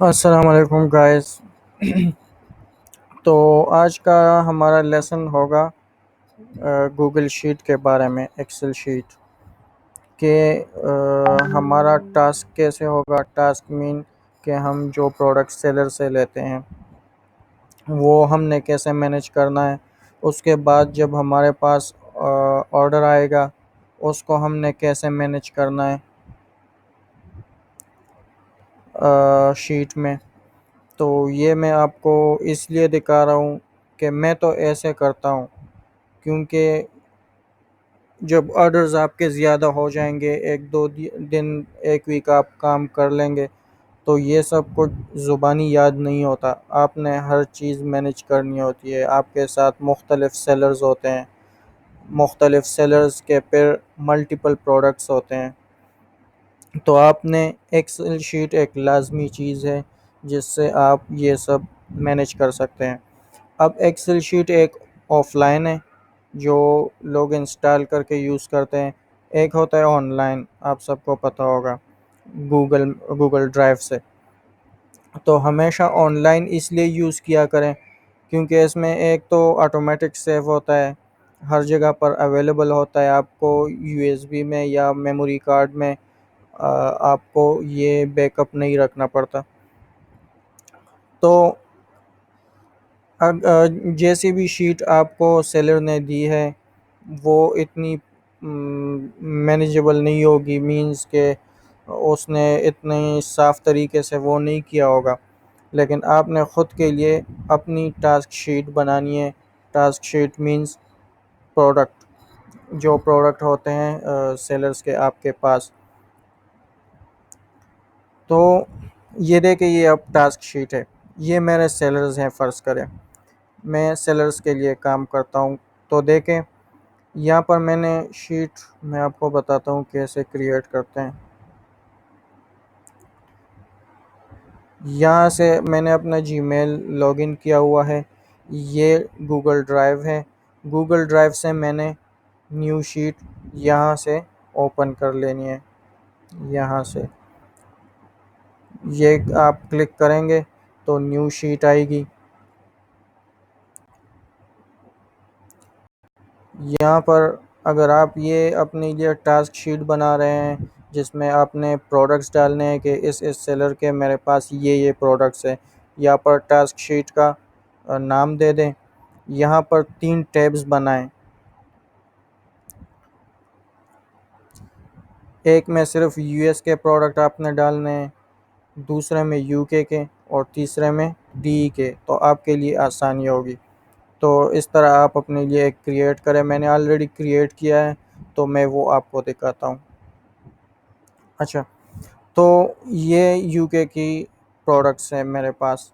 अस्सलाम वालेकुम गाइस। तो आज का हमारा लेसन होगा गूगल शीट के बारे में, एक्सेल शीट के। हमारा टास्क कैसे होगा? टास्क मीन कि हम जो प्रोडक्ट सेलर से लेते हैं वो हमने कैसे मैनेज करना है। उसके बाद जब हमारे पास ऑर्डर आएगा उसको हमने कैसे मैनेज करना है शीट में। तो ये मैं आपको इसलिए दिखा रहा हूँ कि मैं तो ऐसे करता हूँ, क्योंकि जब ऑर्डर्स आपके ज़्यादा हो जाएंगे, एक दो दिन, एक वीक आप काम कर लेंगे, तो ये सब कुछ ज़ुबानी याद नहीं होता। आपने हर चीज़ मैनेज करनी होती है। आपके साथ मुख्तलिफ सेलर्स होते हैं, मुख्तलिफ सेलर्स के फिर मल्टीपल प्रोडक्ट्स होते हैं। तो आपने एक्सेल शीट एक लाजमी चीज़ है जिससे आप ये सब मैनेज कर सकते हैं। अब एक्सेल शीट एक ऑफलाइन है जो लोग इंस्टॉल करके यूज़ करते हैं। एक होता है ऑनलाइन, आप सबको पता होगा, गूगल गूगल ड्राइव से। तो हमेशा ऑनलाइन इसलिए यूज़ किया करें क्योंकि इसमें एक तो ऑटोमेटिक सेव होता है, हर जगह पर अवेलेबल होता है। आपको यूएसबी में या मेमोरी कार्ड में आपको ये बैकअप नहीं रखना पड़ता। तो जैसी भी शीट आपको सेलर ने दी है वो इतनी मैनेजेबल नहीं होगी, मींस के उसने इतने साफ तरीके से वो नहीं किया होगा। लेकिन आपने ख़ुद के लिए अपनी टास्क शीट बनानी है। टास्क शीट मींस प्रोडक्ट, जो प्रोडक्ट होते हैं सेलर्स के आपके पास। तो ये देखे, ये अब टास्क शीट है, ये मेरे सेलर्स हैं, फ़र्ज़ करें मैं सेलर्स के लिए काम करता हूँ। तो देखें, यहाँ पर मैंने शीट, मैं आपको बताता हूँ कैसे क्रिएट करते हैं। यहाँ से मैंने अपना जीमेल लॉगिन किया हुआ है, ये गूगल ड्राइव है। गूगल ड्राइव से मैंने न्यू शीट यहाँ से ओपन कर लेनी है। यहाँ से ये आप क्लिक करेंगे तो न्यू शीट आएगी। यहाँ पर अगर आप ये अपने लिए टास्क शीट बना रहे हैं जिसमें आपने प्रोडक्ट्स डालने हैं कि इस सेलर के मेरे पास ये प्रोडक्ट्स हैं, यहाँ पर टास्क शीट का नाम दे दें। यहाँ पर 3 टैब्स बनाएं। एक में सिर्फ यूएस के प्रोडक्ट आपने डालने हैं, दूसरे में यूके के, और तीसरे में डी के, तो आपके लिए आसानी होगी। तो इस तरह आप अपने लिए एक क्रिएट करें। मैंने ऑलरेडी क्रिएट किया है तो मैं वो आपको दिखाता हूँ। अच्छा, तो ये यूके की प्रोडक्ट्स हैं मेरे पास।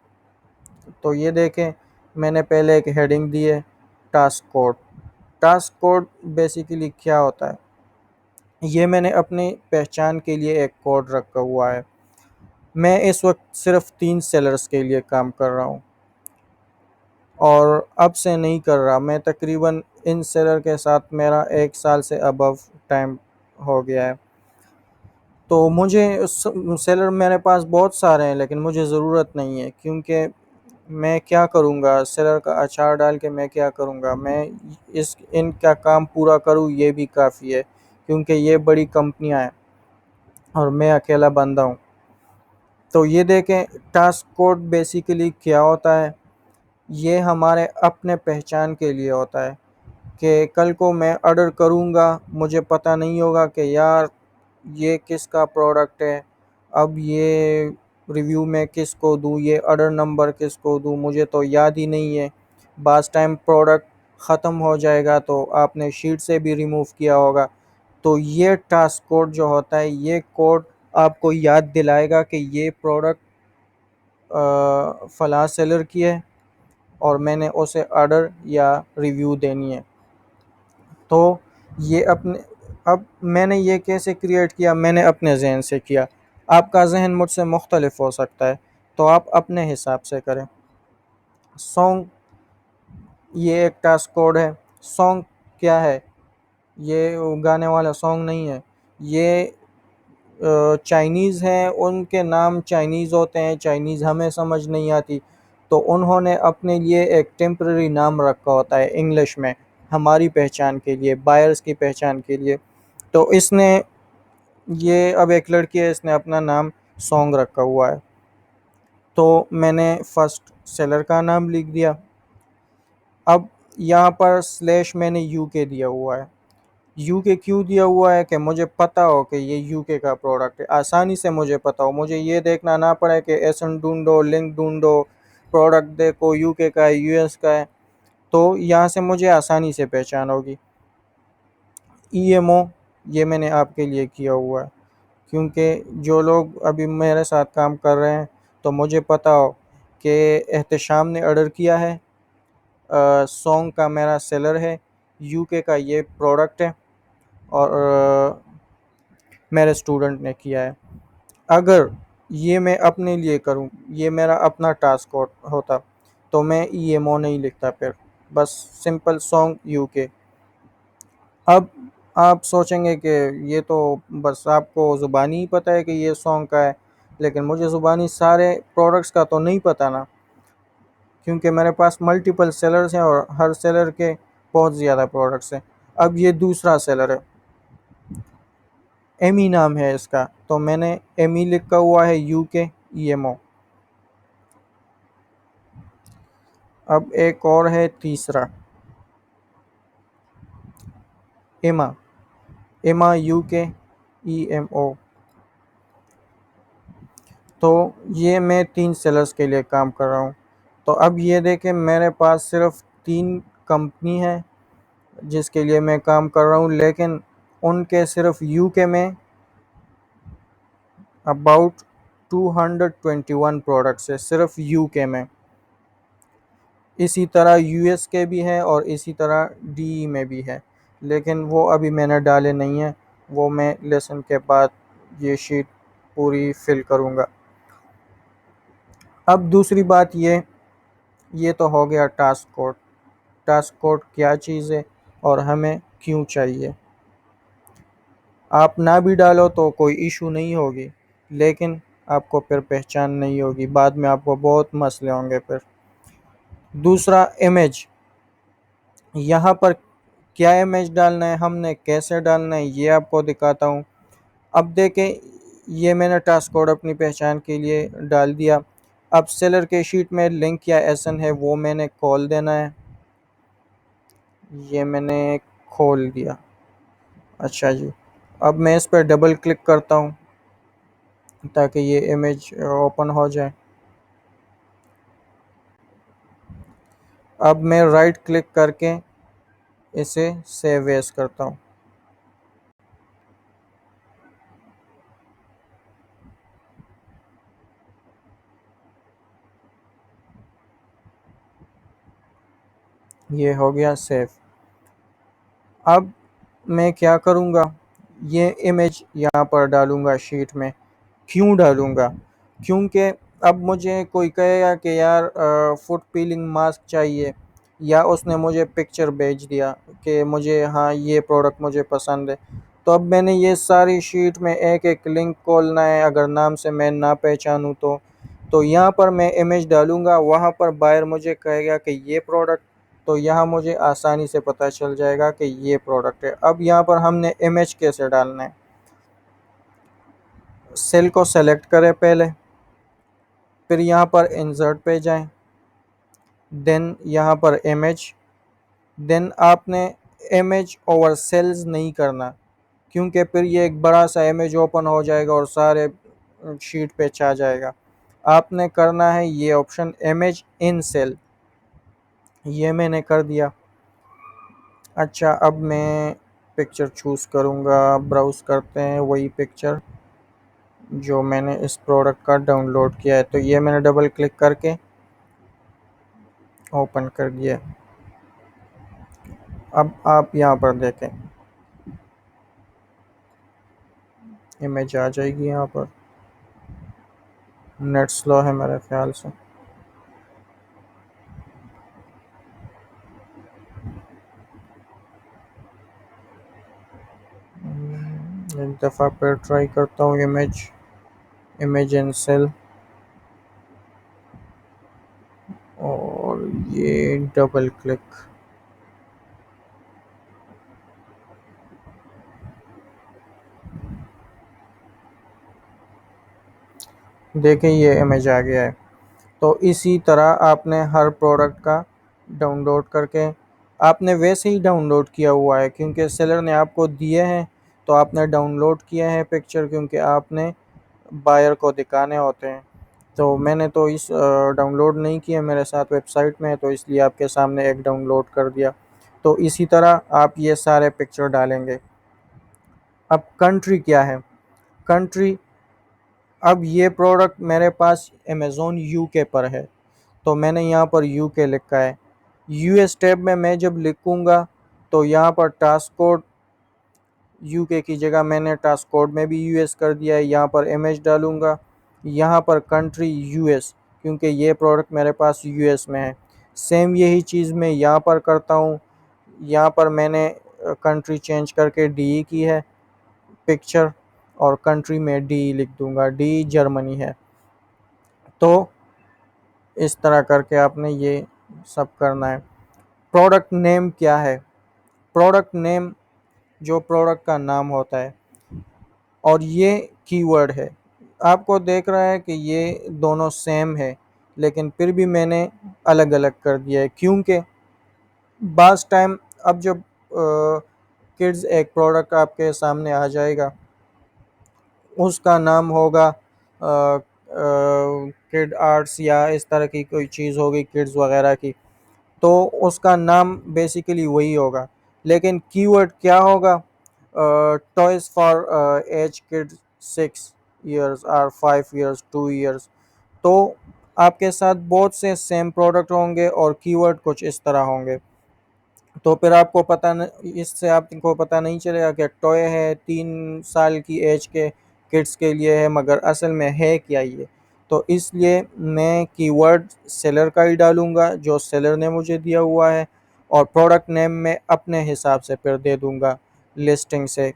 तो ये देखें, मैंने पहले एक हेडिंग दी है, task code. Task code basically क्या होता है? ये मैंने अपनी पहचान के लिए एक कोड रखा हुआ है। मैं इस वक्त सिर्फ 3 सेलर्स के लिए काम कर रहा हूँ और अब से नहीं कर रहा। मैं तकरीबन इन सेलर के साथ मेरा 1 साल से अबव टाइम हो गया है। तो मुझे सेलर मेरे पास बहुत सारे हैं लेकिन मुझे ज़रूरत नहीं है, क्योंकि मैं क्या करूँगा? सेलर का अचार डाल के मैं क्या करूँगा? मैं इस इनका काम पूरा करूँ ये भी काफ़ी है, क्योंकि ये बड़ी कंपनियाँ हैं और मैं अकेला बंदा हूँ। तो ये देखें, टास्क कोड बेसिकली क्या होता है? ये हमारे अपने पहचान के लिए होता है कि कल को मैं ऑर्डर करूँगा, मुझे पता नहीं होगा कि यार ये किसका प्रोडक्ट है, अब ये रिव्यू में किसको दूँ, ये ऑर्डर नंबर किसको दूँ, मुझे तो याद ही नहीं है। बाज़ टाइम प्रोडक्ट ख़त्म हो जाएगा तो आपने शीट से भी रिमूव किया होगा। तो ये टास्क कोड जो होता है, ये कोड आपको याद दिलाएगा कि ये प्रोडक्ट फ़लाँ सेलर की है और मैंने उसे ऑर्डर या रिव्यू देनी है। तो ये अपने, अब मैंने ये कैसे क्रिएट किया? मैंने अपने जहन से किया। आपका जहन मुझसे मुख्तलिफ हो सकता है, तो आप अपने हिसाब से करें। सॉन्ग, ये एक टास्क कोड है। सॉन्ग क्या है? ये गाने वाला सॉन्ग नहीं है। ये चाइनीज़ हैं उनके नाम चाइनीज़ होते हैं, चाइनीज़ हमें समझ नहीं आती, तो उन्होंने अपने लिए एक टेम्पररी नाम रखा होता है इंग्लिश में, हमारी पहचान के लिए, बायर्स की पहचान के लिए। तो इसने ये अब एक लड़की है, इसने अपना नाम सॉन्ग रखा हुआ है। तो मैंने फर्स्ट सेलर का नाम लिख दिया। अब यहाँ पर स्लैश मैंने यूके दिया हुआ है। यूके क्यों दिया हुआ है? कि मुझे पता हो कि ये यूके का प्रोडक्ट है, आसानी से मुझे पता हो, मुझे ये देखना ना पड़े कि एसन ढूंढो, लिंक ढूंढो, प्रोडक्ट देखो यूके का है, यूएस का है। तो यहाँ से मुझे आसानी से पहचान होगी। ईएमओ ये मैंने आपके लिए किया हुआ है, क्योंकि जो लोग अभी मेरे साथ काम कर रहे हैं तो मुझे पता हो कि एहतशाम ने ऑर्डर किया है, सॉन्ग का मेरा सेलर है, यूके का ये प्रोडक्ट है, और मेरे स्टूडेंट ने किया है। अगर ये मैं अपने लिए करूँ, ये मेरा अपना टास्क होता, तो मैं ईएमओ नहीं लिखता, फिर बस सिंपल सॉन्ग यूके। अब आप सोचेंगे कि ये तो बस आपको ज़ुबानी ही पता है कि ये सॉन्ग का है, लेकिन मुझे ज़ुबानी सारे प्रोडक्ट्स का तो नहीं पता ना, क्योंकि मेरे पास मल्टीपल सेलर्स हैं और हर सेलर के बहुत ज़्यादा प्रोडक्ट्स हैं। अब ये दूसरा सेलर है, एमी नाम है इसका, तो मैंने एमी लिखा हुआ है यूके ईएमओ। अब एक और है तीसरा, एमा, एमा यूके ईएमओ। तो ये मैं 3 सेलर्स के लिए काम कर रहा हूँ। तो अब ये देखें, मेरे पास सिर्फ 3 कंपनी है जिसके लिए मैं काम कर रहा हूँ, लेकिन उनके सिर्फ यूके में अबाउट 221 प्रोडक्ट्स है, सिर्फ यूके में। इसी तरह यूएस के भी हैं और इसी तरह डीई में भी है, लेकिन वो अभी मैंने डाले नहीं हैं, वो मैं लेसन के बाद ये शीट पूरी फिल करूँगा। अब दूसरी बात ये तो हो गया टास्क कोड। टास्क कोड क्या चीज़ है और हमें क्यों चाहिए? आप ना भी डालो तो कोई इशू नहीं होगी, लेकिन आपको फिर पहचान नहीं होगी, बाद में आपको बहुत मसले होंगे फिर। दूसरा, इमेज। यहाँ पर क्या इमेज डालना है, हमने कैसे डालना है, ये आपको दिखाता हूँ। अब देखें, ये मैंने टास्क कोड अपनी पहचान के लिए डाल दिया। अब सेलर के शीट में लिंक या एसन है, वो मैंने खोल देना है। ये मैंने खोल दिया। अच्छा जी, अब मैं इस पर डबल क्लिक करता हूँ ताकि ये इमेज ओपन हो जाए। अब मैं राइट क्लिक करके इसे सेव एज करता हूँ। ये हो गया सेव। अब मैं क्या करूँगा, ये इमेज यहाँ पर डालूँगा शीट में। क्यों डालूँगा? क्योंकि अब मुझे कोई कहेगा कि यार फुट पीलिंग मास्क चाहिए, या उसने मुझे पिक्चर भेज दिया कि मुझे, हाँ ये प्रोडक्ट मुझे पसंद है, तो अब मैंने ये सारी शीट में एक एक लिंक खोलना है, अगर नाम से मैं ना पहचानूँ तो यहाँ पर मैं इमेज डालूँगा, वहाँ पर बायर मुझे कहेगा कि ये प्रोडक्ट, तो यहाँ मुझे आसानी से पता चल जाएगा कि ये प्रोडक्ट है। अब यहाँ पर हमने इमेज कैसे डालना है, सेल को सेलेक्ट करें पहले, फिर यहाँ पर इंसर्ट पे जाएं, देन यहाँ पर इमेज, देन आपने इमेज ओवर सेल्स नहीं करना, क्योंकि फिर ये एक बड़ा सा इमेज ओपन हो जाएगा और सारे शीट पे छा जाएगा। आपने करना है ये ऑप्शन, इमेज इन सेल, ये मैंने कर दिया। अच्छा, अब मैं पिक्चर चूज़ करूँगा, ब्राउज़ करते हैं वही पिक्चर जो मैंने इस प्रोडक्ट का डाउनलोड किया है, तो ये मैंने डबल क्लिक करके ओपन कर दिया। अब आप यहाँ पर देखें, इमेज आ जाएगी यहाँ पर। नेट स्लो है मेरे ख्याल से। दफ़ा फिर ट्राई करता हूँ इमेज, इमेज एंड सेल, और ये डबल क्लिक। देखें ये इमेज आ गया है। तो इसी तरह आपने हर प्रोडक्ट का डाउनलोड करके, आपने वैसे ही डाउनलोड किया हुआ है क्योंकि सेलर ने आपको दिए हैं, तो आपने डाउनलोड किया है पिक्चर क्योंकि आपने बायर को दिखाने होते हैं। तो मैंने तो इस डाउनलोड नहीं किया, मेरे साथ वेबसाइट में है, तो इसलिए आपके सामने एक डाउनलोड कर दिया। तो इसी तरह आप ये सारे पिक्चर डालेंगे। अब कंट्री क्या है? कंट्री, अब ये प्रोडक्ट मेरे पास अमेज़ोन यूके पर है, तो मैंने यहाँ पर यूके लिखा है। यूएस टैब में मैं जब लिखूँगा तो यहाँ पर टास्क कोड यूके की जगह मैंने टास्क कोड में भी यूएस कर दिया है। यहाँ पर इमेज डालूँगा, यहाँ पर कंट्री यूएस, क्योंकि ये प्रोडक्ट मेरे पास यूएस में है। सेम यही चीज़ मैं यहाँ पर करता हूँ। यहाँ पर मैंने कंट्री चेंज करके डी की है पिक्चर, और कंट्री में डी लिख दूँगा, डी जर्मनी है। तो इस तरह करके आपने ये सब करना है। प्रोडक्ट नेम क्या है? प्रोडक्ट नेम जो प्रोडक्ट का नाम होता है, और ये कीवर्ड है। आपको देख रहा है कि ये दोनों सेम है, लेकिन फिर भी मैंने अलग अलग कर दिया है क्योंकि बास टाइम, अब जब किड्स एक प्रोडक्ट आपके सामने आ जाएगा, उसका नाम होगा किड आर्ट्स या इस तरह की कोई चीज़ होगी किड्स वगैरह की, तो उसका नाम बेसिकली वही होगा। लेकिन कीवर्ड क्या होगा? Toys for age kid 6 years और 5 years, 2 years। तो आपके साथ बहुत से सेम प्रोडक्ट होंगे और कीवर्ड कुछ इस तरह होंगे। तो फिर आपको पता न, इससे आपको पता नहीं चलेगा कि टॉय है 3 साल की एज के किड्स के लिए है, मगर असल में है क्या ये। तो इसलिए मैं कीवर्ड सेलर का ही डालूंगा जो सेलर ने मुझे दिया हुआ है, और प्रोडक्ट नेम मैं अपने हिसाब से फिर दे दूंगा लिस्टिंग से।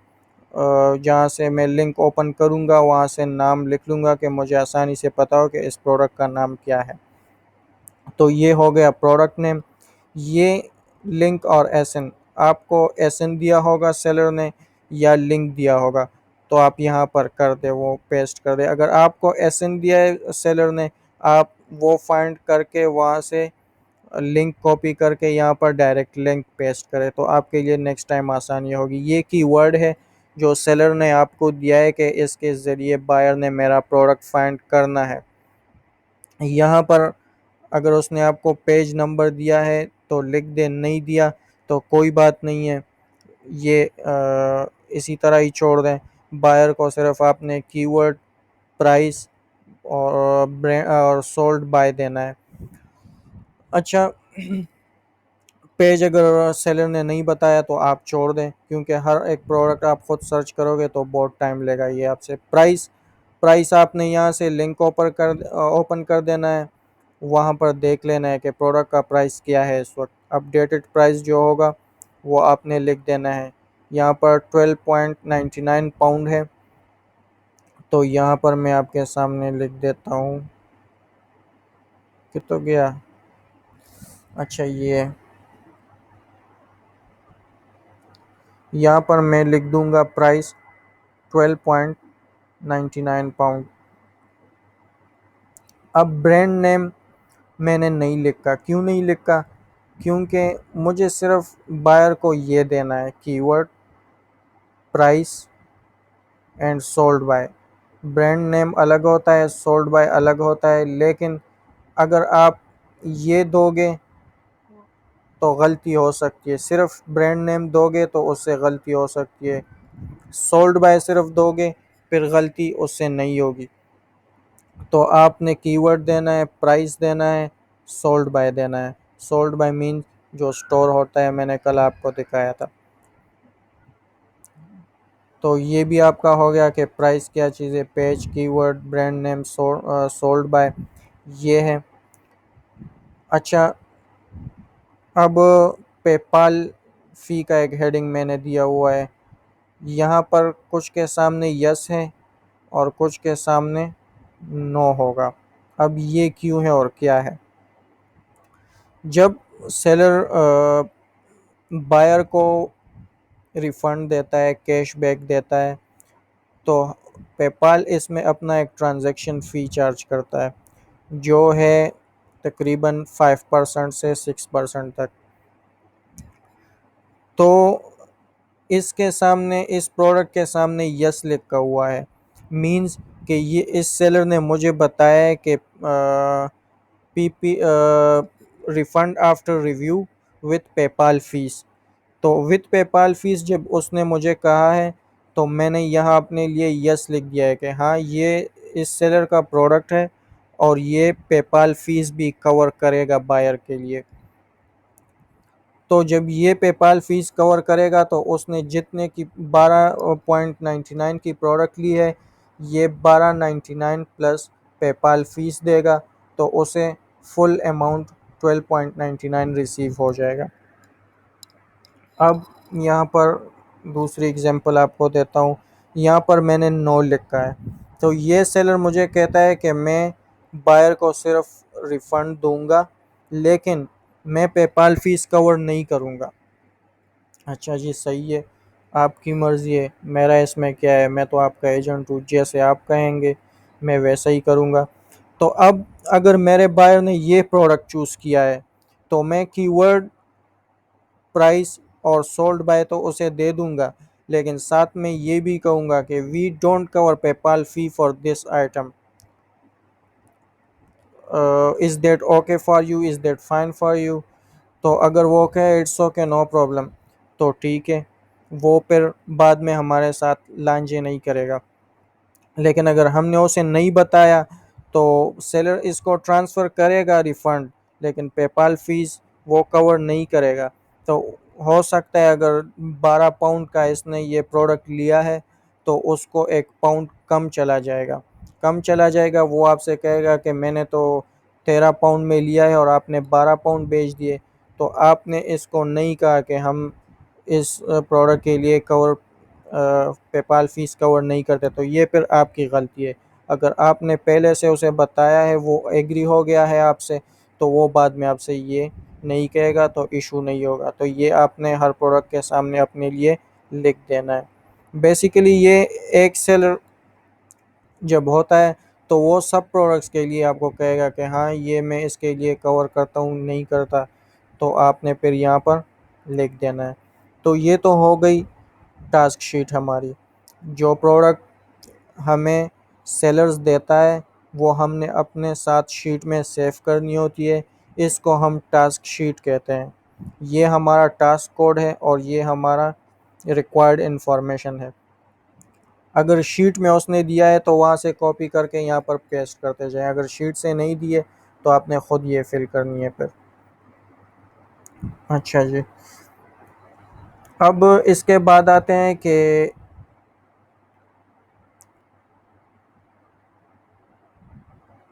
जहाँ से मैं लिंक ओपन करूँगा वहाँ से नाम लिख लूँगा कि मुझे आसानी से पता हो कि इस प्रोडक्ट का नाम क्या है। तो ये हो गया प्रोडक्ट नेम। ये लिंक और एसएन, आपको एसएन दिया होगा सेलर ने या लिंक दिया होगा, तो आप यहाँ पर कर दे, वो पेस्ट कर दे। अगर आपको एसएन दिया है सेलर ने, आप वो फाइंड करके वहाँ से लिंक कॉपी करके यहाँ पर डायरेक्ट लिंक पेस्ट करें, तो आपके लिए नेक्स्ट टाइम आसानी होगी। ये कीवर्ड है जो सेलर ने आपको दिया है कि इसके ज़रिए बायर ने मेरा प्रोडक्ट फाइंड करना है। यहाँ पर अगर उसने आपको पेज नंबर दिया है तो लिख दे, नहीं दिया तो कोई बात नहीं है, ये इसी तरह ही छोड़ दें। बायर को सिर्फ आपने कीवर्ड, प्राइस और ब्रांड और सोल्ड बाय देना है। अच्छा, पेज अगर सेलर ने नहीं बताया तो आप छोड़ दें, क्योंकि हर एक प्रोडक्ट आप खुद सर्च करोगे तो बहुत टाइम लेगा ये आपसे। प्राइस, प्राइस आपने यहाँ से लिंक ओपन कर देना है, वहाँ पर देख लेना है कि प्रोडक्ट का प्राइस क्या है इस वक्त। अपडेटेड प्राइस जो होगा वो आपने लिख देना है। यहाँ पर 12.99 है, तो यहाँ पर मैं आपके सामने लिख देता हूँ कि तो गया। अच्छा, ये यहाँ पर मैं लिख दूंगा प्राइस 12.99 पाउंड। अब ब्रांड नेम मैंने नहीं लिखा, क्यों नहीं लिखा? क्योंकि मुझे सिर्फ बायर को ये देना है keyword, price and sold by. Brand name अलग होता है, सोल्ड बाय अलग होता है, लेकिन अगर आप ये दोगे तो गलती हो सकती है। सिर्फ ब्रांड नेम दोगे तो उससे गलती हो सकती है, सोल्ड बाय सिर्फ दोगे फिर गलती उससे नहीं होगी। तो आपने कीवर्ड देना है, प्राइस देना है, सोल्ड बाय देना है। सोल्ड बाय मीन जो स्टोर होता है, मैंने कल आपको दिखाया था। तो ये भी आपका हो गया कि प्राइस क्या चीज़ है, page, keyword, brand name, sold by, ये है। अच्छा, अब पेपाल फ़ी का एक हेडिंग मैंने दिया हुआ है, यहाँ पर कुछ के सामने यस है और कुछ के सामने नो होगा। अब ये क्यों है और क्या है? जब सेलर बायर को रिफंड देता है, कैशबैक देता है, तो पेपाल इसमें अपना एक ट्रांजैक्शन फ़ी चार्ज करता है, जो है तकरीबन 5% से 6% तक। तो इसके सामने, इस प्रोडक्ट के सामने यस लिखा हुआ है, मींस कि ये इस सेलर ने मुझे बताया है कि PP refund after review with PayPal fees. तो विथ पेपाल फीस जब उसने मुझे कहा है, तो मैंने यहाँ अपने लिए यस लिख दिया है कि हाँ, ये इस सेलर का प्रोडक्ट है और ये पेपाल फीस भी कवर करेगा बायर के लिए। तो जब ये पेपाल फीस कवर करेगा, तो उसने जितने की 12.99 की प्रोडक्ट ली है, ये 12.99 प्लस पेपाल फीस देगा, तो उसे फुल अमाउंट 12.99 रिसीव हो जाएगा। अब यहाँ पर दूसरी एग्जांपल आपको देता हूँ। यहाँ पर मैंने नो लिखा है, तो ये सेलर मुझे कहता है कि मैं बायर को सिर्फ रिफ़ंड दूंगा, लेकिन मैं पेपाल फ़ीस कवर नहीं करूँगा। अच्छा जी, सही है, आपकी मर्ज़ी है, मेरा इसमें क्या है, मैं तो आपका एजेंट हूँ, जैसे आप कहेंगे मैं वैसा ही करूँगा। तो अब अगर मेरे बायर ने ये प्रोडक्ट चूज़ किया है, तो मैं कीवर्ड प्राइस और सोल्ड बाय तो उसे दे दूंगा, लेकिन साथ में ये भी कहूँगा कि we don't cover PayPal fee for this item, is that okay for you, is that fine for you. तो अगर वो कहे इट्स ओके, नो प्रॉब्लम, तो ठीक है, वो फिर बाद में हमारे साथ लांझे नहीं करेगा। लेकिन अगर हमने उसे नहीं बताया, तो सेलर इसको ट्रांसफ़र करेगा रिफ़ंड, लेकिन पेपाल फ़ीस वो कवर नहीं करेगा। तो हो सकता है अगर 12 पाउंड का इसने ये प्रोडक्ट लिया है, तो उसको 1 पाउंड कम चला जाएगा। वो आपसे कहेगा कि मैंने तो 13 पाउंड में लिया है और आपने 12 पाउंड बेच दिए। तो आपने इसको नहीं कहा कि हम इस प्रोडक्ट के लिए पेपाल फ़ीस कवर नहीं करते, तो ये फिर आपकी गलती है। अगर आपने पहले से उसे बताया है, वो एग्री हो गया है आपसे, तो वो बाद में आपसे ये नहीं कहेगा, तो इशू नहीं होगा। तो ये आपने हर प्रोडक्ट के सामने अपने लिए लिख देना है। बेसिकली ये एक सेलर जब होता है, तो वो सब प्रोडक्ट्स के लिए आपको कहेगा कि हाँ, ये मैं इसके लिए कवर करता हूँ, नहीं करता, तो आपने फिर यहाँ पर लिख देना है। तो ये तो हो गई टास्क शीट हमारी। जो प्रोडक्ट हमें सेलर्स देता है, वो हमने अपने साथ शीट में सेव करनी होती है। इसको हम टास्क शीट कहते हैं। ये हमारा टास्क कोड है और ये हमारा रिक्वायर्ड इन्फॉर्मेशन है। अगर शीट में उसने दिया है, तो वहाँ से कॉपी करके यहाँ पर पेस्ट करते जाएं। अगर शीट से नहीं दिए, तो आपने ख़ुद ये फिल करनी है फिर। अच्छा जी, अब इसके बाद आते हैं कि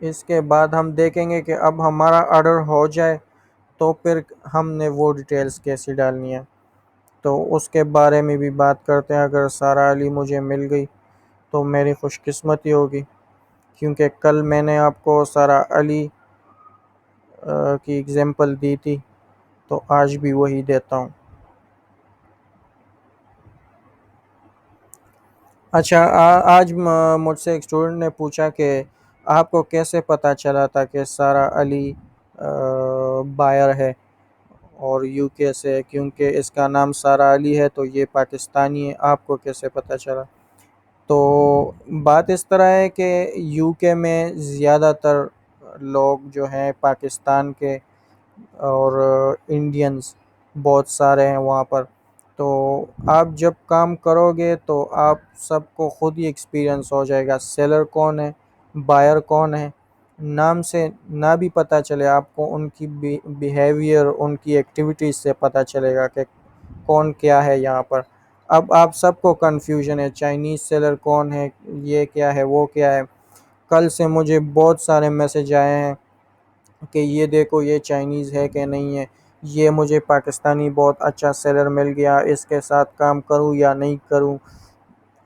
इसके बाद हम देखेंगे कि अब हमारा ऑर्डर हो जाए, तो फिर हमने वो डिटेल्स कैसी डालनी है, तो उसके बारे में भी बात करते हैं। अगर सारा अली मुझे मिल गई, तो मेरी खुशकिस्मती होगी, क्योंकि कल मैंने आपको सारा अली की एग्ज़ाम्पल दी थी, तो आज भी वही देता हूँ। अच्छा, आज मुझसे एक स्टूडेंट ने पूछा कि आपको कैसे पता चला था कि सारा अली बायर है और यूके से है, क्योंकि इसका नाम सारा अली है, तो ये पाकिस्तानी है, आपको कैसे पता चला? तो बात इस तरह है कि यूके में ज़्यादातर लोग जो हैं पाकिस्तान के, और इंडियंस बहुत सारे हैं वहाँ पर। तो आप जब काम करोगे, तो आप सबको खुद ही एक्सपीरियंस हो जाएगा सेलर कौन है, बायर कौन है। नाम से ना भी पता चले, आपको उनकी बिहेवियर, उनकी एक्टिविटीज़ से पता चलेगा कि कौन क्या है यहाँ पर। अब आप सबको कन्फ्यूजन है, चाइनीज़ सेलर कौन है, ये क्या है, वो क्या है। कल से मुझे बहुत सारे मैसेज आए हैं कि ये देखो, ये चाइनीज़ है कि नहीं है। ये मुझे पाकिस्तानी बहुत अच्छा सेलर मिल गया, इसके साथ काम करूं या नहीं करूं,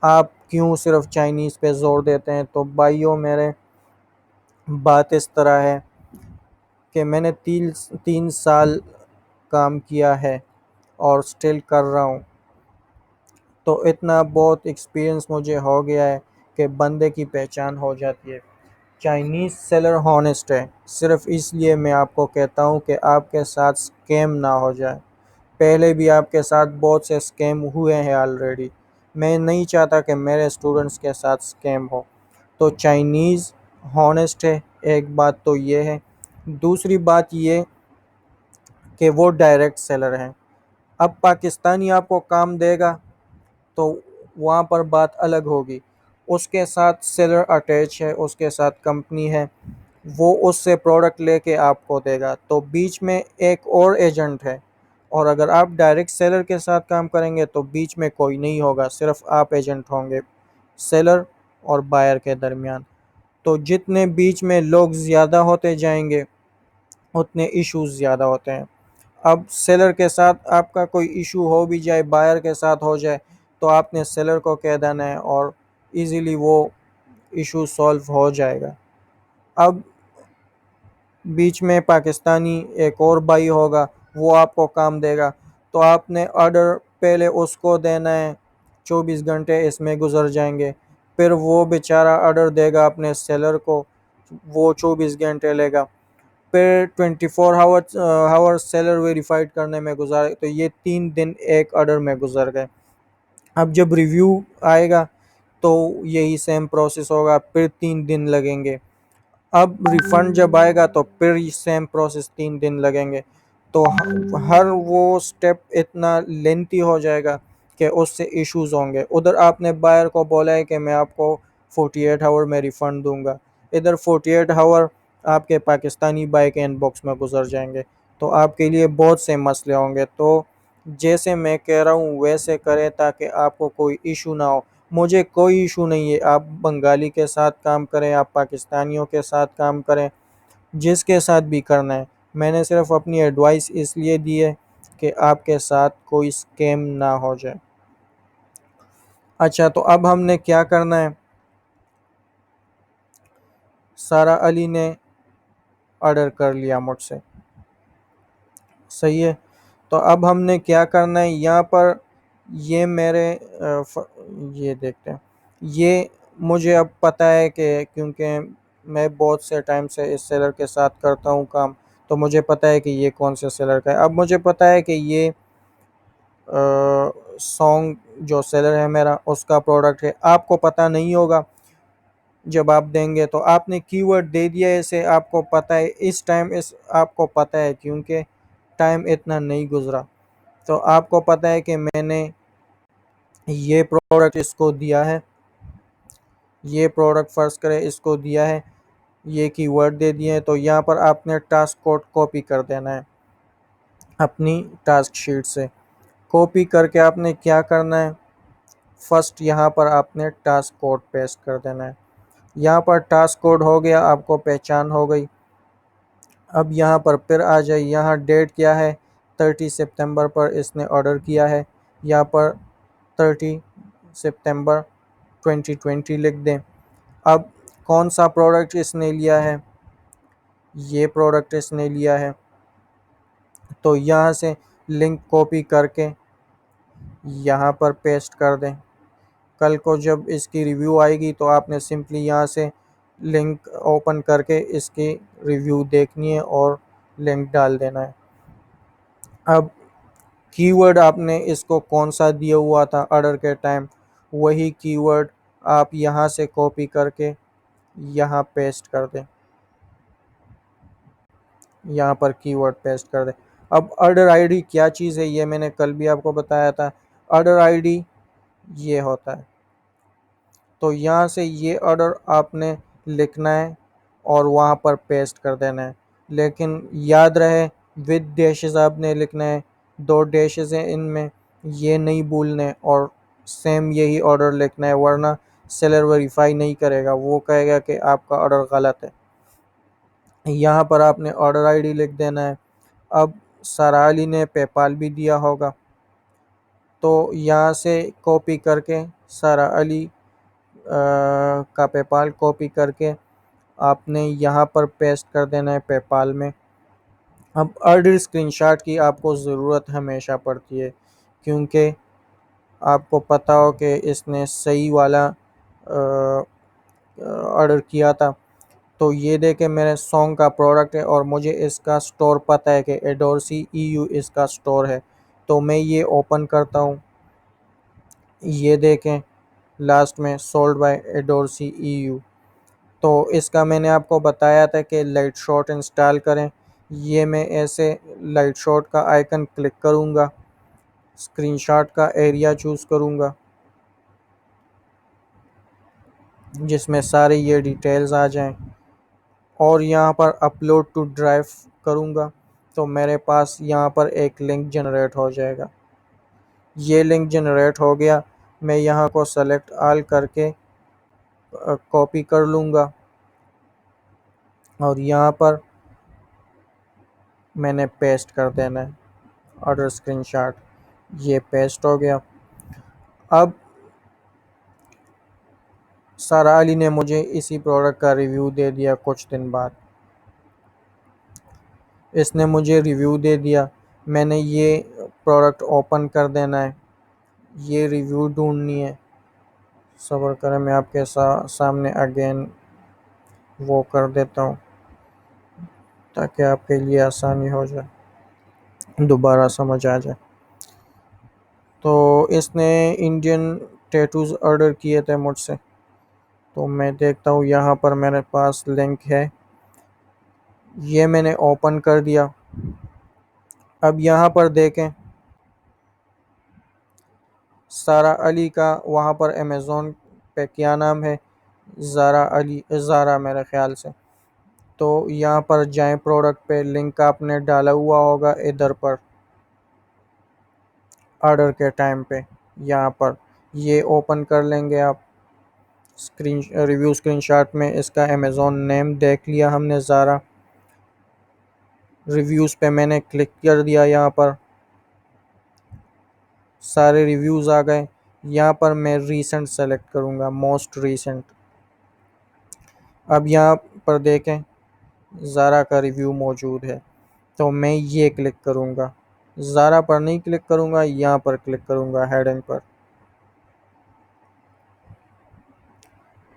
आप क्यों सिर्फ चाइनीज़ पे ज़ोर देते हैं। तो भाइयों मेरे, बात इस तरह है कि मैंने 3 साल काम किया है और स्टिल कर रहा हूँ। तो इतना बहुत एक्सपीरियंस मुझे हो गया है कि बंदे की पहचान हो जाती है। चाइनीज़ सेलर हॉनेस्ट है, सिर्फ इसलिए मैं आपको कहता हूँ कि आपके साथ स्कैम ना हो जाए। पहले भी आपके साथ बहुत से स्कैम हुए हैं ऑलरेडी। मैं नहीं चाहता कि मेरे स्टूडेंट्स के साथ स्कैम हो। तो चाइनीज़ हॉनेस्ट है, एक बात तो ये है। दूसरी बात ये कि वो डायरेक्ट सेलर हैं। अब पाकिस्तानी आपको काम देगा तो वहाँ पर बात अलग होगी। उसके साथ सेलर अटैच है, उसके साथ कंपनी है, वो उससे प्रोडक्ट लेके आपको देगा, तो बीच में एक और एजेंट है। और अगर आप डायरेक्ट सेलर के साथ काम करेंगे तो बीच में कोई नहीं होगा, सिर्फ आप एजेंट होंगे सेलर और बायर के दरमियान। तो जितने बीच में लोग ज़्यादा होते जाएंगे उतने इश्यूज ज़्यादा होते हैं। अब सेलर के साथ आपका कोई इशू हो भी जाए, बायर के साथ हो जाए, तो आपने सेलर को कह देना है और इजीली वो इशू सॉल्व हो जाएगा। अब बीच में पाकिस्तानी एक और भाई होगा, वो आपको काम देगा, तो आपने ऑर्डर पहले उसको देना है, 24 घंटे इसमें गुजर जाएंगे। फिर वो बेचारा ऑर्डर देगा अपने सेलर को, वो 24 घंटे लेगा। फिर 24 आवर सेलर वेरीफाइड करने में गुजारे, तो ये 3 दिन एक ऑर्डर में गुजर गए। अब जब रिव्यू आएगा तो यही सेम प्रोसेस होगा, फिर 3 दिन लगेंगे। अब रिफंड जब आएगा तो फिर सेम प्रोसेस 3 दिन लगेंगे। तो हर वो स्टेप इतना लेंथी हो जाएगा कि उससे इश्यूज होंगे। उधर आपने बायर को बोला है कि मैं आपको 48 आवर में रिफंड दूंगा, इधर 48 आवर आपके पाकिस्तानी बाई के इनबॉक्स में गुजर जाएंगे, तो आपके लिए बहुत से मसले होंगे। तो जैसे मैं कह रहा हूँ वैसे करें ताकि आपको कोई इशू ना हो। मुझे कोई इशू नहीं है, आप बंगाली के साथ काम करें, आप पाकिस्तानियों के साथ काम करें, जिसके साथ भी करना है। मैंने सिर्फ अपनी एडवाइस इसलिए दी है कि आपके साथ कोई स्कैम ना हो जाए। अच्छा, तो अब हमने क्या करना है। सारा अली ने ऑर्डर कर लिया मुझसे, सही है। तो अब हमने क्या करना है यहाँ पर, ये मेरे ये देखते हैं। ये मुझे अब पता है कि क्योंकि मैं बहुत से टाइम से इस सेलर के साथ करता हूँ काम, तो मुझे पता है कि ये कौन से सेलर का है। अब मुझे पता है कि ये सॉन्ग जो सेलर है मेरा उसका प्रोडक्ट है। आपको पता नहीं होगा, जब आप देंगे तो आपने कीवर्ड दे दिया है इसे, आपको पता है इस टाइम, इस आपको पता है क्योंकि टाइम इतना नहीं गुजरा। तो आपको पता है कि मैंने ये प्रोडक्ट इसको दिया है, ये प्रोडक्ट फर्स्ट करें इसको दिया है, ये कीवर्ड दे दिए हैं। तो यहाँ पर आपने टास्क कोड कॉपी कर देना है अपनी टास्क शीट से। कॉपी करके आपने क्या करना है, फर्स्ट यहाँ पर आपने टास्क कोड पेस्ट कर देना है। यहाँ पर टास्क कोड हो गया, आपको पहचान हो गई। अब यहाँ पर फिर आ जाए, यहाँ डेट क्या है, 30 सितंबर पर इसने ऑर्डर किया है। यहाँ पर 30 सितंबर 2020 लिख दें। अब कौन सा प्रोडक्ट इसने लिया है, ये प्रोडक्ट इसने लिया है। तो यहाँ से लिंक कॉपी करके यहाँ पर पेस्ट कर दें। कल को जब इसकी रिव्यू आएगी तो आपने सिंपली यहाँ से लिंक ओपन करके इसकी रिव्यू देखनी है और लिंक डाल देना है। अब कीवर्ड आपने इसको कौन सा दिया हुआ था ऑर्डर के टाइम, वही कीवर्ड आप यहाँ से कॉपी करके यहाँ पेस्ट कर दें, यहाँ पर कीवर्ड पेस्ट कर दें। अब ऑर्डर आईडी क्या चीज़ है, ये मैंने कल भी आपको बताया था। ऑर्डर आईडी ये होता है। तो यहाँ से ये ऑर्डर आपने लिखना है और वहाँ पर पेस्ट कर देना है। लेकिन याद रहे विद डैशेस आपने लिखना है, 2 डैशेस हैं इनमें, ये नहीं भूलने, और सेम यही ऑर्डर लिखना है, वरना सेलर वेरीफाई नहीं करेगा, वो कहेगा कि आपका ऑर्डर गलत है। यहाँ पर आपने ऑर्डर आईडी लिख देना है। अब सारा अली ने पेपाल भी दिया होगा, तो यहाँ से कॉपी करके सारा अली का पेपाल कॉपी करके आपने यहाँ पर पेस्ट कर देना है पेपाल में। अब अर्डर स्क्रीनशॉट की आपको ज़रूरत हमेशा पड़ती है, क्योंकि आपको पता हो कि इसने सही वाला ऑर्डर किया था। तो ये देखे मेरे सॉन्ग का प्रोडक्ट है और मुझे इसका स्टोर पता है कि एडोरसी EU इसका स्टोर है। तो मैं ये ओपन करता हूँ, ये देखें लास्ट में सोल्ड बाय एडोरसी EU। तो इसका मैंने आपको बताया था कि लाइट शॉट इंस्टॉल करें। ये मैं ऐसे लाइट शॉट का आइकन क्लिक करूँगा, स्क्रीनशॉट का एरिया चूज़ करूँगा जिसमें सारे ये डिटेल्स आ जाएं, और यहाँ पर अपलोड टू ड्राइव करूँगा तो मेरे पास यहाँ पर एक लिंक जनरेट हो जाएगा। ये लिंक जनरेट हो गया, मैं यहाँ को सेलेक्ट ऑल करके कॉपी कर लूँगा और यहाँ पर मैंने पेस्ट कर देना है ऑर्डर स्क्रीनशॉट। ये पेस्ट हो गया। अब सारा अली ने मुझे इसी प्रोडक्ट का रिव्यू दे दिया। कुछ दिन बाद इसने मुझे रिव्यू दे दिया। मैंने ये प्रोडक्ट ओपन कर देना है, ये रिव्यू ढूंढनी है। सब्र करें, मैं आपके सामने अगेन वो कर देता हूँ ताकि आपके लिए आसानी हो जाए, दोबारा समझ आ जाए। तो इसने इंडियन टैटूज़ ऑर्डर किए थे मुझसे, तो मैं देखता हूँ यहाँ पर मेरे पास लिंक है, ये मैंने ओपन कर दिया। अब यहाँ पर देखें सारा अली का, वहाँ पर अमेज़ोन पे क्या नाम है, ज़ारा अली, ज़ारा मेरे ख़्याल से। तो यहाँ पर जाएं, प्रोडक्ट पे लिंक आपने डाला हुआ होगा इधर पर ऑर्डर के टाइम पे। यहाँ पर ये ओपन कर लेंगे आप। स्क्रीन रिव्यू स्क्रीनशॉट में इसका अमेज़ोन नेम देख लिया हमने, ज़ारा। रिव्यूज़ पे मैंने क्लिक कर दिया, यहाँ पर सारे रिव्यूज़ आ गए। यहाँ पर मैं रीसेंट सेलेक्ट करूँगा, मोस्ट रीसेंट। अब यहाँ पर देखें ज़ारा का रिव्यू मौजूद है, तो मैं ये क्लिक करूँगा। ज़ारा पर नहीं क्लिक करूँगा, यहाँ पर क्लिक करूँगा हेडिंग पर।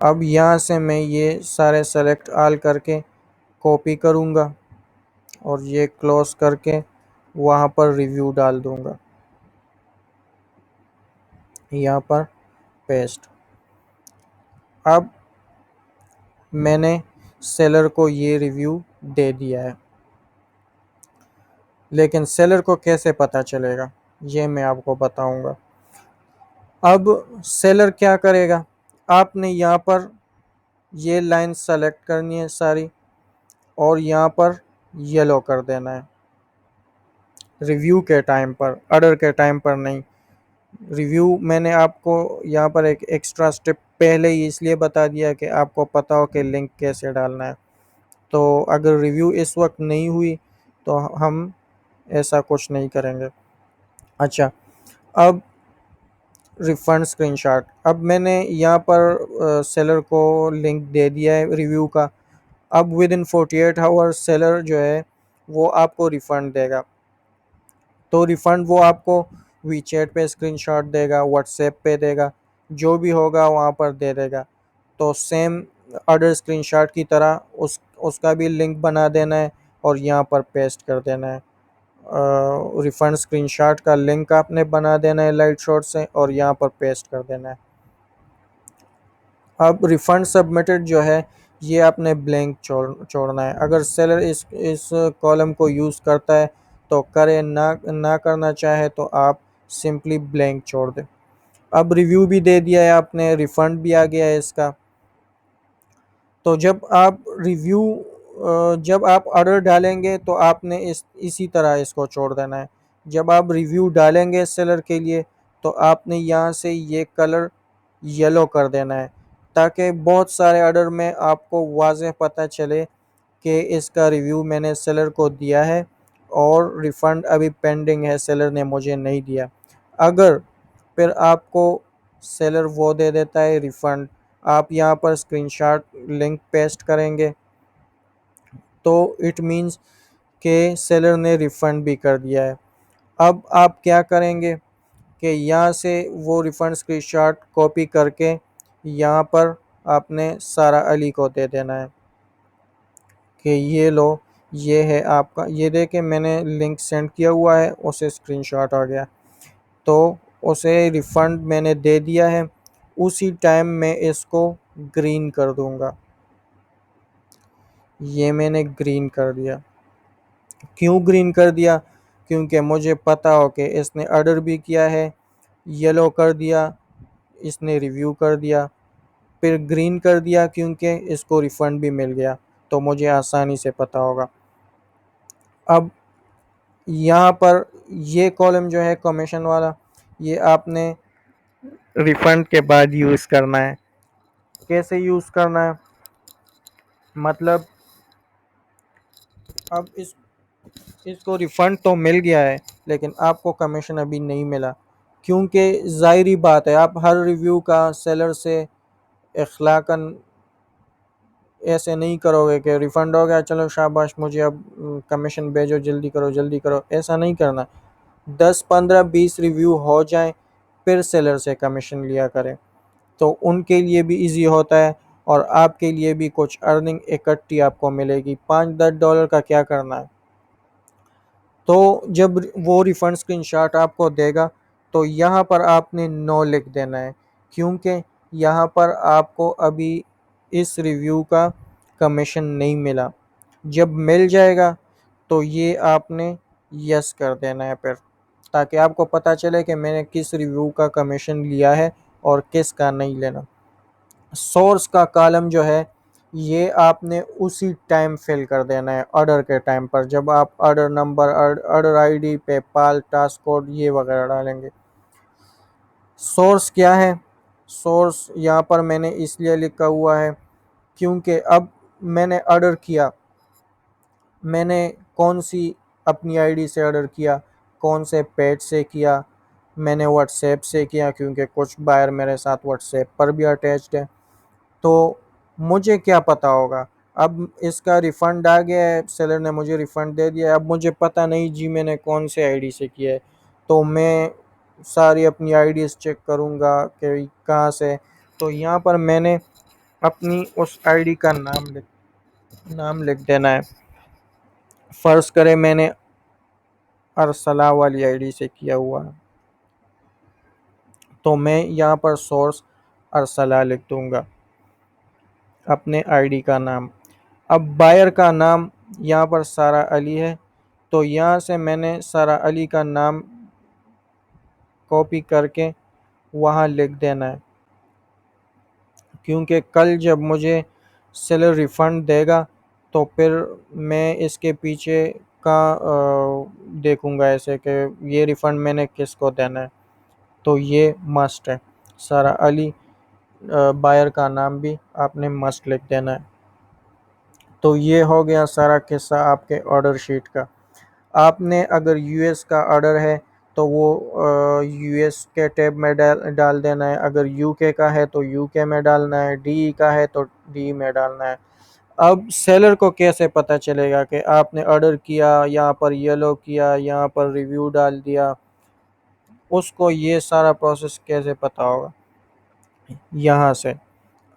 अब यहाँ से मैं ये सारे सेलेक्ट ऑल करके कॉपी करूँगा और ये क्लोज करके वहाँ पर रिव्यू डाल दूँगा, यहाँ पर पेस्ट। अब मैंने सेलर को ये रिव्यू दे दिया है, लेकिन सेलर को कैसे पता चलेगा ये मैं आपको बताऊंगा। अब सेलर क्या करेगा, आपने यहाँ पर ये लाइन सेलेक्ट करनी है सारी और यहाँ पर येलो कर देना है। रिव्यू के टाइम पर, ऑर्डर के टाइम पर नहीं। रिव्यू मैंने आपको यहाँ पर एक एक्स्ट्रा स्टेप पहले ही इसलिए बता दिया कि आपको पता हो कि लिंक कैसे डालना है। तो अगर रिव्यू इस वक्त नहीं हुई तो हम ऐसा कुछ नहीं करेंगे। अच्छा, अब रिफ़ंड स्क्रीनशॉट। अब मैंने यहाँ पर सेलर को लिंक दे दिया है रिव्यू का। अब विद इन 48 आवर्स सेलर जो है वो आपको रिफ़ंड देगा। तो रिफ़ंड वो आपको वीचैट पे स्क्रीनशॉट देगा, व्हाट्सएप पे देगा, जो भी होगा वहाँ पर दे देगा। तो सेम ऑर्डर स्क्रीनशॉट की तरह उसका भी लिंक बना देना है और यहाँ पर पेस्ट कर देना है। रिफ़ंड स्क्रीनशॉट का लिंक आपने बना देना है लाइट शॉट से और यहाँ पर पेस्ट कर देना है। अब रिफ़ंड सबमिटेड जो है ये आपने ब्लैंक छोड़ना है। अगर सेलर इस कॉलम को यूज़ करता है तो करे, ना करना चाहे तो आप सिंपली ब्लैंक छोड़ दें। अब रिव्यू भी दे दिया है आपने, रिफ़ंड भी आ गया है इसका। तो जब आप ऑर्डर डालेंगे तो आपने इसी तरह इसको छोड़ देना है। जब आप रिव्यू डालेंगे सेलर के लिए तो आपने यहाँ से ये कलर येलो कर देना है, ताकि बहुत सारे ऑर्डर में आपको वाज़ेह पता चले कि इसका रिव्यू मैंने सेलर को दिया है और रिफ़ंड अभी पेंडिंग है, सेलर ने मुझे नहीं दिया। अगर फिर आपको सेलर वो दे देता है रिफ़ंड, आप यहाँ पर स्क्रीनशॉट लिंक पेस्ट करेंगे तो इट मीन्स के सेलर ने रिफ़ंड भी कर दिया है। अब आप क्या करेंगे कि यहाँ से वो रिफ़ंड स्क्रीनशॉट कॉपी करके यहाँ पर आपने सारा अली को दे देना है कि ये लो, ये है आपका, ये देखें मैंने लिंक सेंड किया हुआ है, उसे स्क्रीनशॉट आ गया। तो उसे रिफ़ंड मैंने दे दिया है। उसी टाइम मैं इसको ग्रीन कर दूंगा। ये मैंने ग्रीन कर दिया। क्यों ग्रीन कर दिया? क्योंकि मुझे पता हो कि इसने ऑर्डर भी किया है। येलो कर दिया, इसने रिव्यू कर दिया। फिर ग्रीन कर दिया क्योंकि इसको रिफ़ंड भी मिल गया, तो मुझे आसानी से पता होगा। अब यहाँ पर ये कॉलम जो है कमीशन वाला, ये आपने रिफ़ंड के बाद यूज़ करना है। कैसे यूज़ करना है? मतलब अब इसको रिफ़ंड तो मिल गया है, लेकिन आपको कमीशन अभी नहीं मिला, क्योंकि ज़ाहिरी बात है आप हर रिव्यू का सेलर से इख्लाकन ऐसे नहीं करोगे कि रिफ़ंड हो गया चलो शाबाश मुझे अब कमीशन भेजो, जल्दी करो जल्दी करो, ऐसा नहीं करना। 10 15 20 रिव्यू हो जाएं फिर सेलर से कमीशन लिया करें, तो उनके लिए भी इजी होता है और आपके लिए भी कुछ अर्निंग इकट्ठी आपको मिलेगी। 5-10 डॉलर का क्या करना है। तो जब वो रिफ़ंड स्क्रीनशॉट आपको देगा तो यहाँ पर आपने नो लिख देना है, क्योंकि यहाँ पर आपको अभी इस रिव्यू का कमीशन नहीं मिला। जब मिल जाएगा तो ये आपने यस कर देना है फिर, ताकि आपको पता चले कि मैंने किस रिव्यू का कमीशन लिया है और किसका नहीं लेना। सोर्स का कॉलम जो है ये आपने उसी टाइम फिल कर देना है, ऑर्डर के टाइम पर, जब आप order number, order ID, PayPal, task code ये वगैरह डालेंगे। सोर्स क्या है? सोर्स यहाँ पर मैंने इसलिए लिखा हुआ है क्योंकि अब मैंने ऑर्डर किया, मैंने कौन सी अपनी आईडी से ऑर्डर किया, कौन से पेज से किया, मैंने व्हाट्सएप से किया क्योंकि कुछ बायर मेरे साथ व्हाट्सएप पर भी अटैच्ड है। तो मुझे क्या पता होगा? अब इसका रिफ़ंड आ गया है, सेलर ने मुझे रिफ़ंड दे दिया है, अब मुझे पता नहीं जी मैंने कौन से आईडी से किया है। तो मैं सारी अपनी आईडीज़ चेक करूँगा कि कहाँ से। तो यहाँ पर मैंने अपनी उस आईडी का नाम लिख देना है। फ़र्ज़ करें मैंने अरसला वाली आईडी से किया हुआ है, तो मैं यहाँ पर सोर्स अरसला लिख दूँगा, अपने आईडी का नाम। अब बायर का नाम यहाँ पर सारा अली है, तो यहाँ से मैंने सारा अली का नाम कॉपी करके वहाँ लिख देना है, क्योंकि कल जब मुझे सेलर रिफ़ंड देगा तो फिर मैं इसके पीछे का देखूँगा ऐसे कि ये रिफ़ंड मैंने किसको देना है। तो ये मस्ट है, सारा अली बायर का नाम भी आपने मस्ट लिख देना है। तो ये हो गया सारा किस्सा आपके ऑर्डर शीट का। आपने अगर यूएस का ऑर्डर है तो वो यूएस के टैब में डाल देना है, अगर यूके का है तो यूके में डालना है, डी का है तो डी में डालना है। अब सेलर को कैसे पता चलेगा कि आपने ऑर्डर किया, यहाँ पर येलो किया, यहाँ पर रिव्यू डाल दिया, उसको ये सारा प्रोसेस कैसे पता होगा? यहाँ से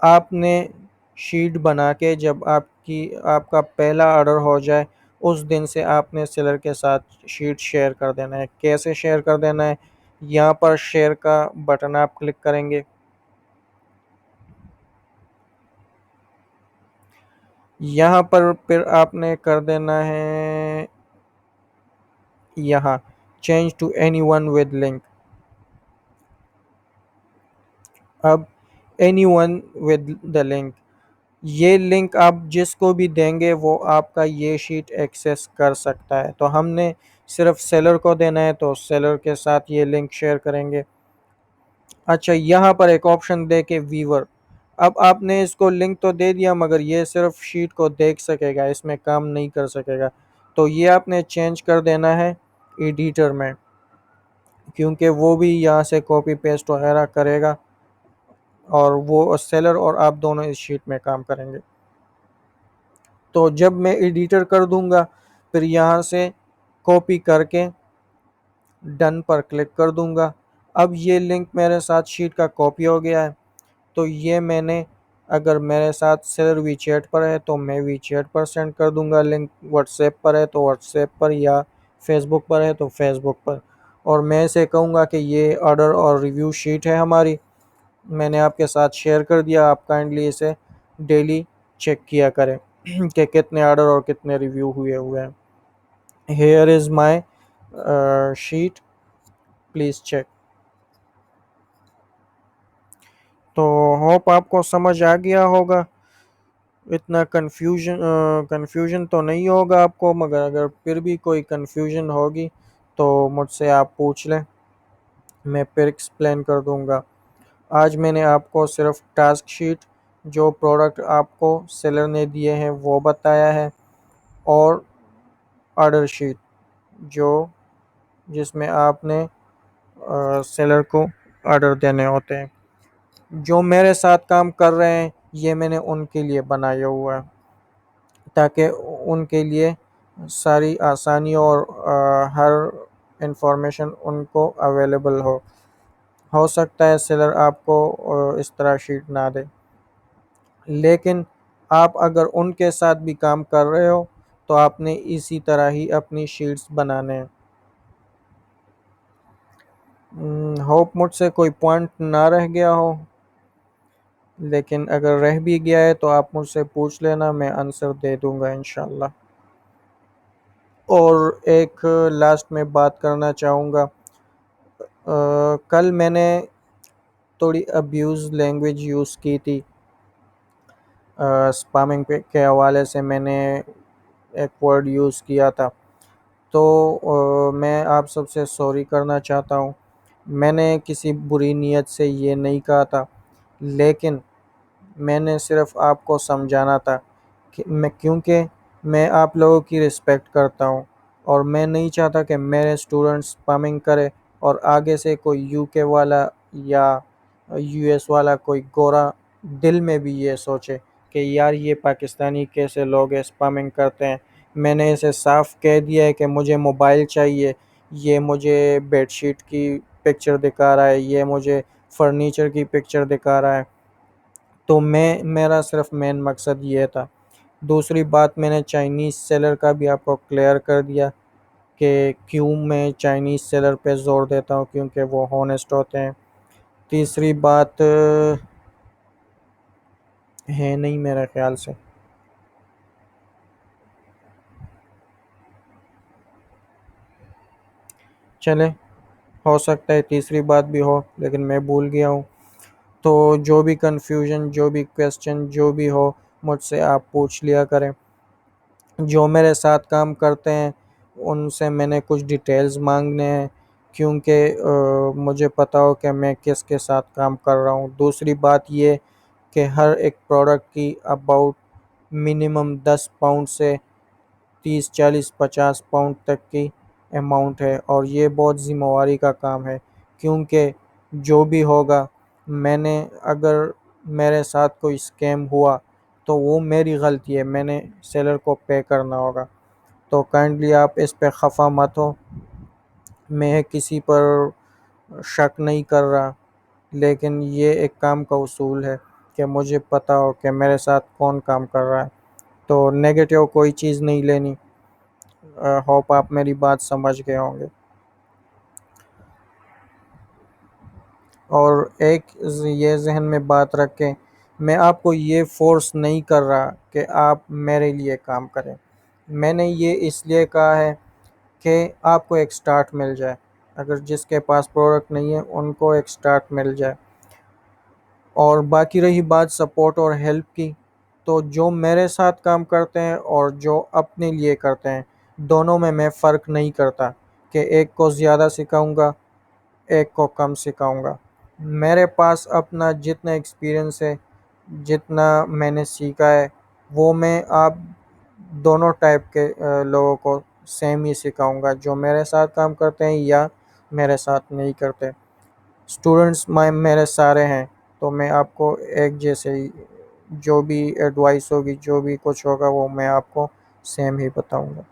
आपने शीट बना के जब आपका पहला ऑर्डर हो जाए उस दिन से आपने सेलर के साथ शीट शेयर कर देना है। कैसे शेयर कर देना है? यहाँ पर शेयर का बटन आप क्लिक करेंगे। यहाँ पर फिर आपने कर देना है यहाँ change to anyone with link. अब एनीवन विद द लिंक, ये लिंक आप जिसको भी देंगे वो आपका ये शीट एक्सेस कर सकता है। तो हमने सिर्फ सेलर को देना है तो सेलर के साथ ये लिंक शेयर करेंगे। अच्छा, यहाँ पर एक ऑप्शन दे के व्यूअर, अब आपने इसको लिंक तो दे दिया मगर ये सिर्फ शीट को देख सकेगा, इसमें काम नहीं कर सकेगा। तो ये आपने चेंज कर देना है एडिटर में, क्योंकि वो भी यहाँ से कॉपी पेस्ट वगैरह करेगा और वो सेलर और आप दोनों इस शीट में काम करेंगे। तो जब मैं एडिटर कर दूंगा, फिर यहाँ से कॉपी करके डन पर क्लिक कर दूंगा। अब ये लिंक मेरे साथ शीट का कॉपी हो गया है। तो ये मैंने, अगर मेरे साथ सेलर वीचैट पर है तो मैं वीचैट पर सेंड कर दूंगा लिंक, व्हाट्सएप पर है तो व्हाट्सएप पर, या फेसबुक पर है तो फेसबुक पर। और मैं इसे कहूँगा कि ये ऑर्डर और रिव्यू शीट है हमारी, मैंने आपके साथ शेयर कर दिया, आप काइंडली इसे डेली चेक किया करें कि कितने ऑर्डर और कितने रिव्यू हुए हुए हैं। Here is my sheet, please check. तो होप आपको समझ आ गया होगा, इतना कंफ्यूजन तो नहीं होगा आपको, मगर अगर फिर भी कोई कंफ्यूजन होगी तो मुझसे आप पूछ लें, मैं फिर एक्सप्लेन कर दूंगा। आज मैंने आपको सिर्फ टास्क शीट, जो प्रोडक्ट आपको सेलर ने दिए हैं वो बताया है, और ऑर्डर शीट, जो जिसमें आपने सेलर को ऑर्डर देने होते हैं। जो मेरे साथ काम कर रहे हैं ये मैंने उनके लिए बनाया हुआ है, ताकि उनके लिए सारी आसानी और हर इंफॉर्मेशन उनको अवेलेबल हो सकता है सेलर आपको इस तरह शीट ना दे, लेकिन आप अगर उनके साथ भी काम कर रहे हो तो आपने इसी तरह ही अपनी शीट्स बनाने हैं। होप मुझसे कोई पॉइंट ना रह गया हो, लेकिन अगर रह भी गया है तो आप मुझसे पूछ लेना, मैं आंसर दे दूंगा इंशाल्लाह। और एक लास्ट में बात करना चाहूँगा, कल मैंने थोड़ी अब्यूज़ लैंग्वेज यूज़ की थी, स्पैमिंग पे के हवाले से मैंने एक वर्ड यूज़ किया था। तो मैं आप सबसे सॉरी करना चाहता हूँ, मैंने किसी बुरी नीयत से ये नहीं कहा था, लेकिन मैंने सिर्फ आपको समझाना था कि क्योंकि मैं आप लोगों की रिस्पेक्ट करता हूँ, और मैं नहीं चाहता कि मेरे स्टूडेंट्स स्पैमिंग करे और आगे से कोई यूके वाला या यूएस वाला कोई गोरा दिल में भी ये सोचे कि यार ये पाकिस्तानी कैसे लोग स्पैमिंग करते हैं। मैंने इसे साफ कह दिया है कि मुझे मोबाइल चाहिए, ये मुझे बेडशीट की पिक्चर दिखा रहा है, ये मुझे फर्नीचर की पिक्चर दिखा रहा है। तो मेरा सिर्फ मेन मकसद ये था। दूसरी बात, मैंने चाइनीज़ सेलर का भी आपको क्लियर कर दिया कि क्यों मैं चाइनीज़ सेलर पे ज़ोर देता हूँ, क्योंकि वो हॉनेस्ट होते हैं। तीसरी बात है नहीं मेरे ख्याल से। चले, हो सकता है तीसरी बात भी हो, लेकिन मैं भूल गया हूँ। तो जो भी कन्फ्यूजन, जो भी क्वेश्चन, जो भी हो, मुझसे आप पूछ लिया करें। जो मेरे साथ काम करते हैं उनसे मैंने कुछ डिटेल्स मांगने हैं, क्योंकि मुझे पता हो कि मैं किसके साथ काम कर रहा हूँ। दूसरी बात ये कि हर एक प्रोडक्ट की अबाउट मिनिमम 10 पाउंड से 30 40 50 पाउंड तक की अमाउंट है, और ये बहुत ज़िम्मेवारी का काम है, क्योंकि जो भी होगा, मैंने अगर मेरे साथ कोई स्कैम हुआ तो वो मेरी गलती है, मैंने सेलर को पे करना होगा। तो काइंडली आप इस पे खफा मत हो, मैं किसी पर शक नहीं कर रहा, लेकिन ये एक काम का उसूल है कि मुझे पता हो कि मेरे साथ कौन काम कर रहा है। तो नेगेटिव कोई चीज़ नहीं लेनी। होप आप मेरी बात समझ गए होंगे। और एक ये जहन में बात रखें, मैं आपको ये फोर्स नहीं कर रहा कि आप मेरे लिए काम करें। मैंने ये इसलिए कहा है कि आपको एक स्टार्ट मिल जाए, अगर जिसके पास प्रोडक्ट नहीं है उनको एक स्टार्ट मिल जाए। और बाकी रही बात सपोर्ट और हेल्प की, तो जो मेरे साथ काम करते हैं और जो अपने लिए करते हैं, दोनों में मैं फ़र्क नहीं करता कि एक को ज़्यादा सिखाऊंगा, एक को कम सिखाऊंगा। मेरे पास अपना जितना एक्सपीरियंस है, जितना मैंने सीखा है, वो मैं आप दोनों टाइप के लोगों को सेम ही सिखाऊंगा, जो मेरे साथ काम करते हैं या मेरे साथ नहीं करते। स्टूडेंट्स मैं मेरे सारे हैं, तो मैं आपको एक जैसे ही जो भी एडवाइस होगी, जो भी कुछ होगा वो मैं आपको सेम ही बताऊंगा।